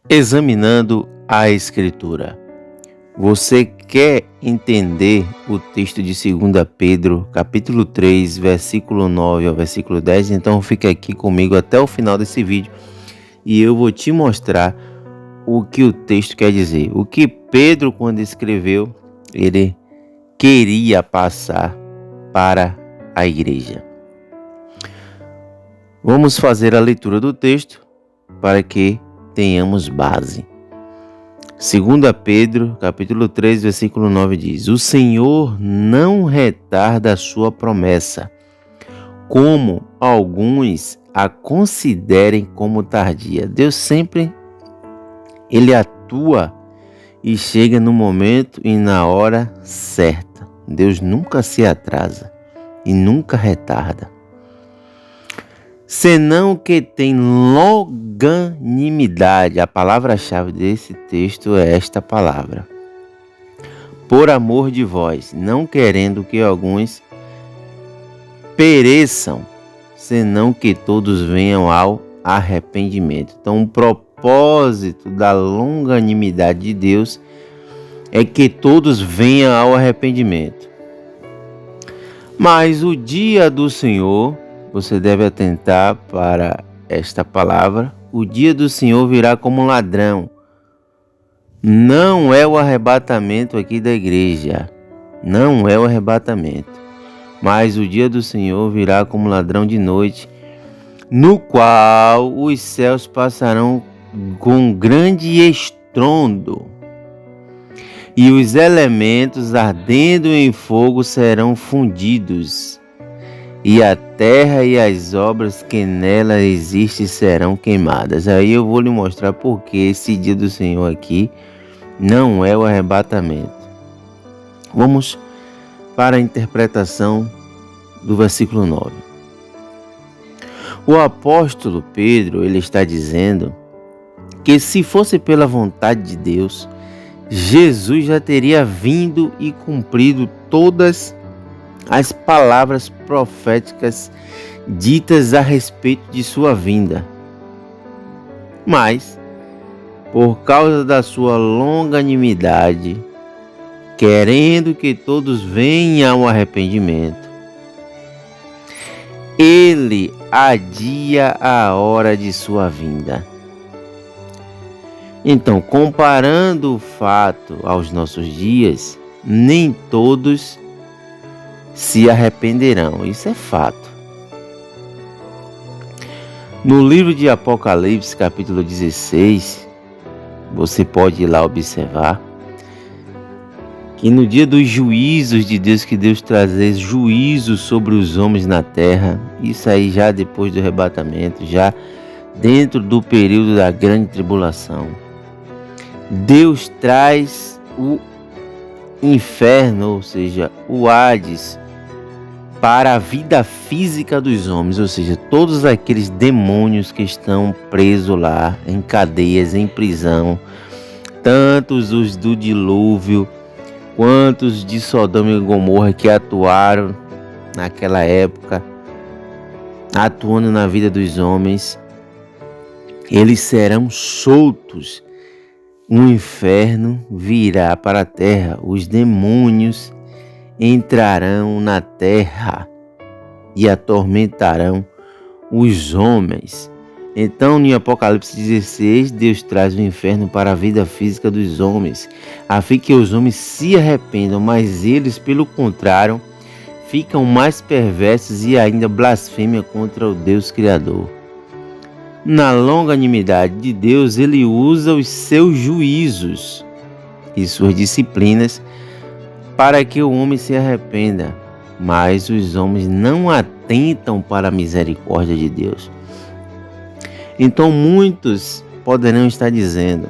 Examinando a Escritura. Você quer entender o texto de 2 Pedro, capítulo 3, versículo 9 ao versículo 10? Então fica aqui comigo até o final desse vídeo e eu vou te mostrar o que o texto quer dizer. O que Pedro, quando escreveu, ele queria passar para a igreja. Vamos fazer a leitura do texto para que tenhamos base. 2 Pedro, capítulo 3, versículo 9 diz: O Senhor não retarda a sua promessa, como alguns a considerem como tardia. Deus sempre, Ele atua e chega no momento e na hora certa. Deus nunca se atrasa e nunca retarda. Senão que tem longanimidade. A palavra-chave desse texto é esta palavra. Por amor de vós, não querendo que alguns pereçam, senão que todos venham ao arrependimento. Então, o propósito da longanimidade de Deus é que todos venham ao arrependimento. Mas o dia do Senhor, você deve atentar para esta palavra. O dia do Senhor virá como um ladrão. Não é o arrebatamento aqui da igreja. Não é o arrebatamento. Mas o dia do Senhor virá como ladrão de noite, no qual os céus passarão com grande estrondo, e os elementos ardendo em fogo serão fundidos, e a terra e as obras que nela existem serão queimadas. Aí eu vou lhe mostrar porque esse dia do Senhor aqui não é o arrebatamento. Vamos para a interpretação do versículo 9. O apóstolo Pedro, ele está dizendo que se fosse pela vontade de Deus, Jesus já teria vindo e cumprido todas as palavras proféticas ditas a respeito de sua vinda. Mas, por causa da sua longanimidade, querendo que todos venham ao arrependimento, ele adia a hora de sua vinda. Então, comparando o fato aos nossos dias, nem todos se arrependerão. Isso é fato. No livro de Apocalipse, capítulo 16, você pode ir lá observar que no dia dos juízos de Deus, que Deus trazer juízo sobre os homens na terra, isso aí já depois do arrebatamento, já dentro do período da grande tribulação, Deus traz o inferno, ou seja, o Hades, para a vida física dos homens, ou seja, todos aqueles demônios que estão presos lá, em cadeias, em prisão, tantos os do dilúvio, quantos de Sodoma e Gomorra que atuaram naquela época, atuando na vida dos homens, eles serão soltos. O inferno virá para a terra, os demônios entrarão na terra e atormentarão os homens. Então, em Apocalipse 16, Deus traz o inferno para a vida física dos homens, a fim que os homens se arrependam, mas eles, pelo contrário, ficam mais perversos e ainda blasfêmia contra o Deus Criador. Na longanimidade de Deus, Ele usa os seus juízos e suas disciplinas para que o homem se arrependa, mas os homens não atentam para a misericórdia de Deus. Então muitos poderão estar dizendo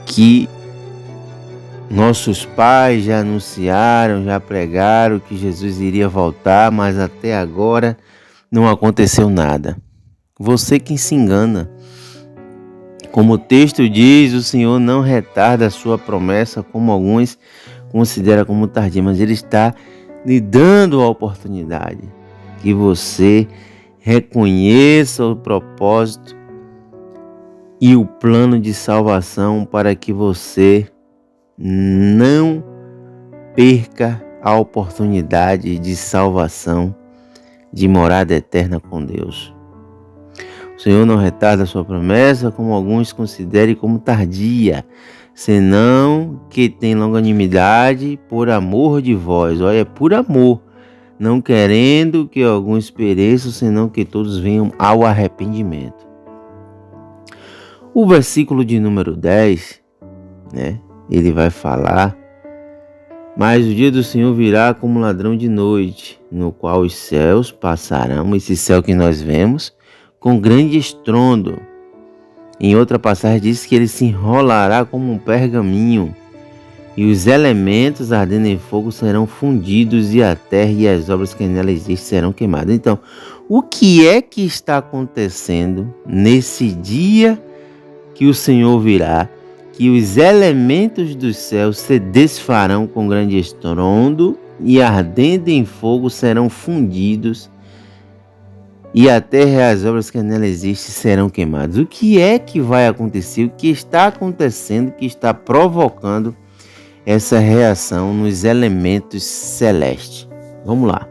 que nossos pais já anunciaram, já pregaram que Jesus iria voltar, mas até agora não aconteceu nada. Você que se engana. Como o texto diz, o Senhor não retarda a sua promessa, como alguns consideram como tardia, mas Ele está lhe dando a oportunidade que você reconheça o propósito e o plano de salvação para que você não perca a oportunidade de salvação, de morada eterna com Deus. O Senhor não retarda a sua promessa, como alguns considerem como tardia, senão que tem longanimidade por amor de vós. Olha, é por amor, não querendo que alguns pereçam, senão que todos venham ao arrependimento. O versículo de número 10, ele vai falar: mas o dia do Senhor virá como ladrão de noite, no qual os céus passarão, esse céu que nós vemos, com grande estrondo. Em outra passagem diz que ele se enrolará como um pergaminho, e os elementos ardendo em fogo serão fundidos, e a terra e as obras que nela existem serão queimadas. Então, o que é que está acontecendo nesse dia que o Senhor virá? Que os elementos dos céus se desfarão com grande estrondo, e ardendo em fogo serão fundidos, e a terra e as obras que nela existem serão queimadas. O que é que vai acontecer? O que está acontecendo que está provocando essa reação nos elementos celestes? Vamos lá.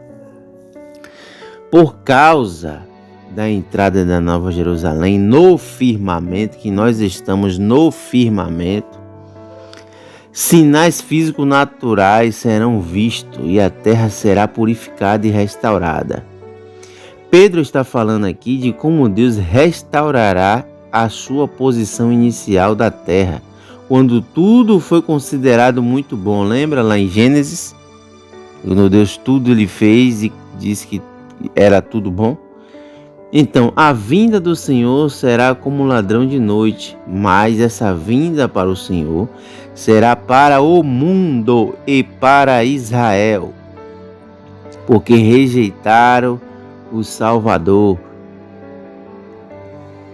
Por causa da entrada da Nova Jerusalém no firmamento, que nós estamos no firmamento, sinais físico-naturais serão vistos e a terra será purificada e restaurada. Pedro está falando aqui de como Deus restaurará a sua posição inicial da terra, quando tudo foi considerado muito bom. Lembra lá em Gênesis? Quando Deus tudo ele fez e disse que era tudo bom? Então, a vinda do Senhor será como um ladrão de noite, mas essa vinda para o Senhor será para o mundo e para Israel, porque rejeitaram o Salvador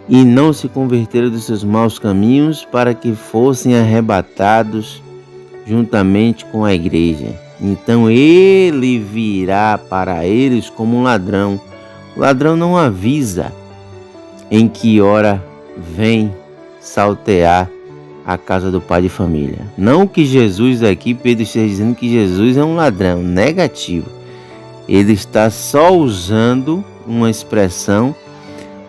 e não se converteram dos seus maus caminhos, para que fossem arrebatados juntamente com a igreja. Então ele virá para eles como um ladrão. O ladrão não avisa em que hora vem saltear a casa do pai de família. Não que Jesus aqui, Pedro esteja dizendo que Jesus é um ladrão, negativo. Ele está só usando uma expressão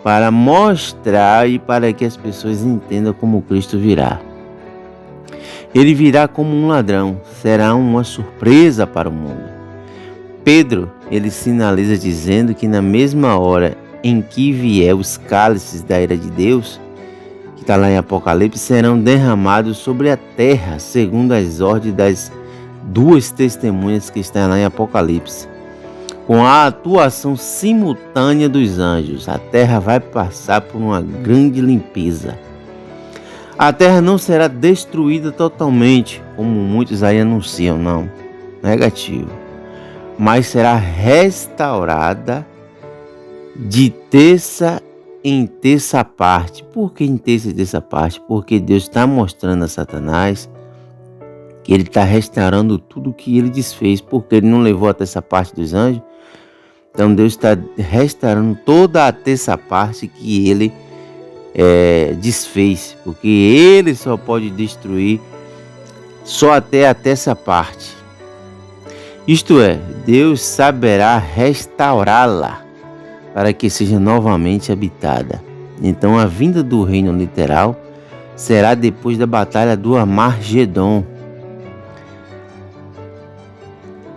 para mostrar e para que as pessoas entendam como Cristo virá. Ele virá como um ladrão, será uma surpresa para o mundo. Pedro, ele sinaliza dizendo que na mesma hora em que vier os cálices da ira de Deus, que está lá em Apocalipse, serão derramados sobre a terra, segundo as ordens das duas testemunhas que estão lá em Apocalipse. Com a atuação simultânea dos anjos, a terra vai passar por uma grande limpeza. A terra não será destruída totalmente, como muitos aí anunciam, não. Negativo. Mas será restaurada de terça em terça parte. Por que em terça e terça parte? Porque Deus está mostrando a Satanás que ele está restaurando tudo que ele desfez, porque ele não levou a terça parte dos anjos. Então Deus está restaurando toda a terça parte que ele desfez, porque ele só pode destruir só até a terça parte. Isto é, Deus saberá restaurá-la para que seja novamente habitada. Então a vinda do reino literal será depois da batalha do Armagedon.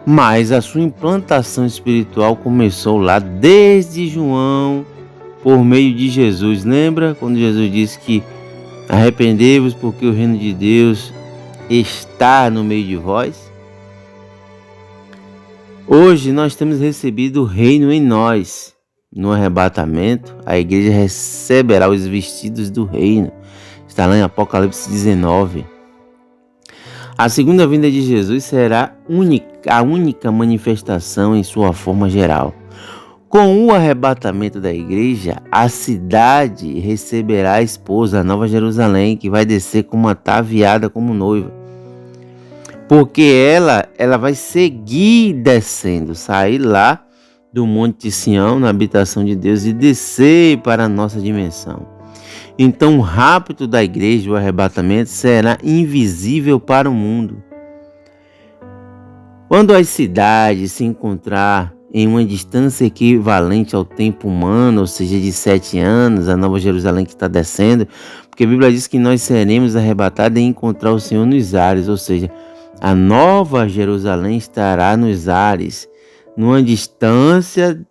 Mas a sua implantação espiritual começou lá desde João, por meio de Jesus. Lembra quando Jesus disse que arrependei-vos porque o reino de Deus está no meio de vós? Hoje nós temos recebido o reino em nós. No arrebatamento, a igreja receberá os vestidos do reino. Está lá em Apocalipse 19. A segunda vinda de Jesus será a única manifestação em sua forma geral. Com o arrebatamento da igreja, a cidade receberá a esposa, a Nova Jerusalém, que vai descer como ataviada como noiva. Porque ela vai seguir descendo, sair lá do Monte de Sião, na habitação de Deus, e descer para a nossa dimensão. Então o rapto da igreja, o arrebatamento, será invisível para o mundo. Quando as cidades se encontrar em uma distância equivalente ao tempo humano, ou seja, de 7 anos, a Nova Jerusalém que está descendo, porque a Bíblia diz que nós seremos arrebatados e encontrar o Senhor nos ares, ou seja, a Nova Jerusalém estará nos ares, numa distância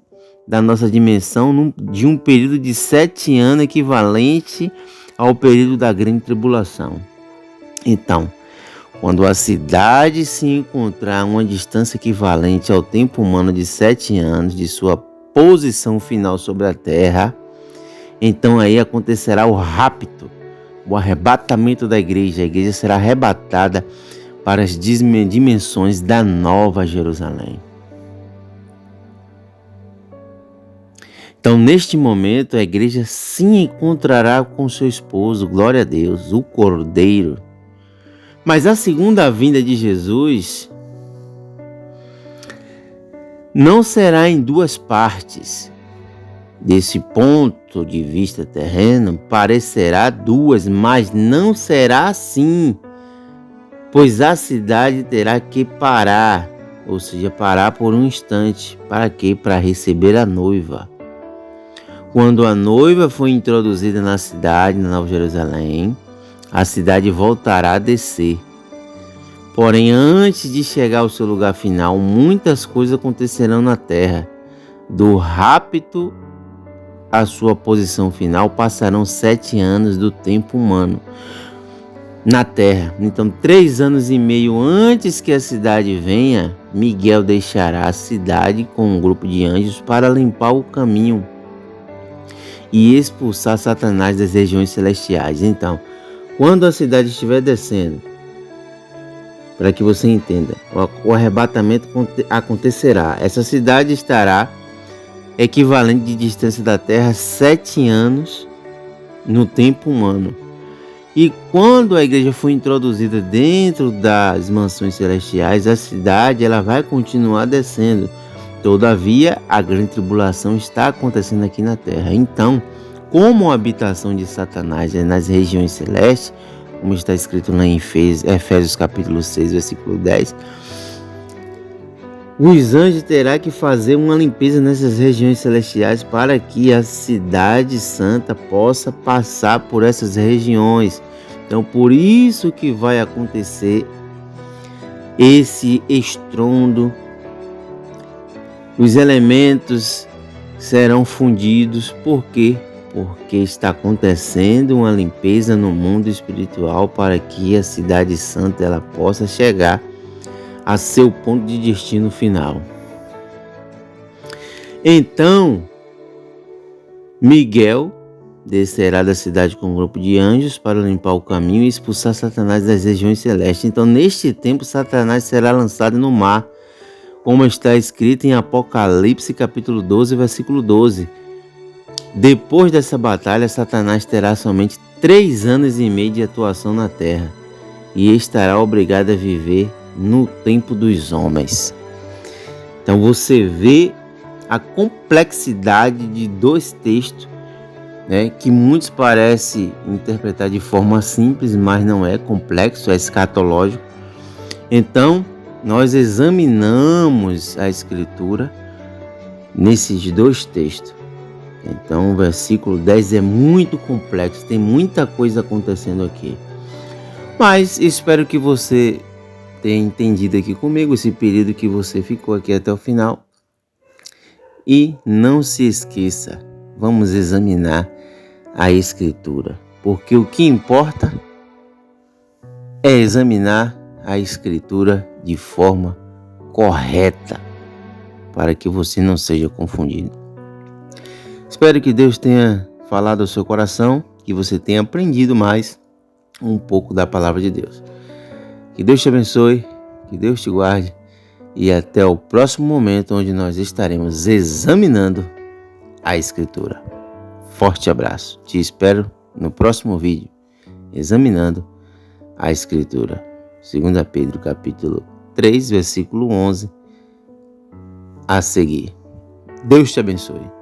da nossa dimensão, de um período de 7 anos equivalente ao período da grande tribulação. Então, quando a cidade se encontrar a uma distância equivalente ao tempo humano de 7 anos de sua posição final sobre a terra, então aí acontecerá o rapto, o arrebatamento da igreja. A igreja será arrebatada para as dimensões da Nova Jerusalém. Então, neste momento, a igreja se encontrará com seu esposo, glória a Deus, o Cordeiro. Mas a segunda vinda de Jesus não será em duas partes. Desse ponto de vista terreno, parecerá duas, mas não será assim, pois a cidade terá que parar, ou seja, parar por um instante. Para quê? Para receber a noiva. Quando a noiva foi introduzida na cidade, na Nova Jerusalém, a cidade voltará a descer. Porém, antes de chegar ao seu lugar final, muitas coisas acontecerão na terra. Do rapto à sua posição final, passarão 7 anos do tempo humano na terra. Então, 3 anos e meio antes que a cidade venha, Miguel deixará a cidade com um grupo de anjos para limpar o caminho e expulsar Satanás das regiões celestiais. Então, quando a cidade estiver descendo, para que você entenda, o arrebatamento acontecerá. Essa cidade estará equivalente de distância da terra 7 anos no tempo humano. E quando a igreja for introduzida dentro das mansões celestiais, a cidade ela vai continuar descendo. Todavia, a grande tribulação está acontecendo aqui na terra. Então, como a habitação de Satanás é nas regiões celestes, como está escrito lá em Efésios capítulo 6, versículo 10, os anjos terão que fazer uma limpeza nessas regiões celestiais para que a cidade santa possa passar por essas regiões. Então, por isso que vai acontecer esse estrondo. Os elementos serão fundidos. Por quê? Porque está acontecendo uma limpeza no mundo espiritual para que a cidade santa ela possa chegar a seu ponto de destino final. Então, Miguel descerá da cidade com um grupo de anjos para limpar o caminho e expulsar Satanás das regiões celestes. Então, neste tempo, Satanás será lançado no mar, como está escrito em Apocalipse capítulo 12, versículo 12. Depois dessa batalha, Satanás terá somente 3 anos e meio de atuação na terra e estará obrigado a viver no tempo dos homens. Então você vê a complexidade de 2 textos, que muitos parecem interpretar de forma simples, mas não é complexo, é escatológico. Então, nós examinamos a Escritura nesses 2 textos. Então, o versículo 10 é muito complexo, tem muita coisa acontecendo aqui. Mas espero que você tenha entendido aqui comigo esse período que você ficou aqui até o final. E não se esqueça, vamos examinar a Escritura, porque o que importa é examinar a Escritura de forma correta, para que você não seja confundido. Espero que Deus tenha falado ao seu coração, que você tenha aprendido mais um pouco da palavra de Deus. Que Deus te abençoe, que Deus te guarde e até o próximo momento onde nós estaremos examinando a Escritura. Forte abraço, te espero no próximo vídeo, examinando a Escritura. 2 Pedro capítulo 3, versículo 11 a seguir. Deus te abençoe.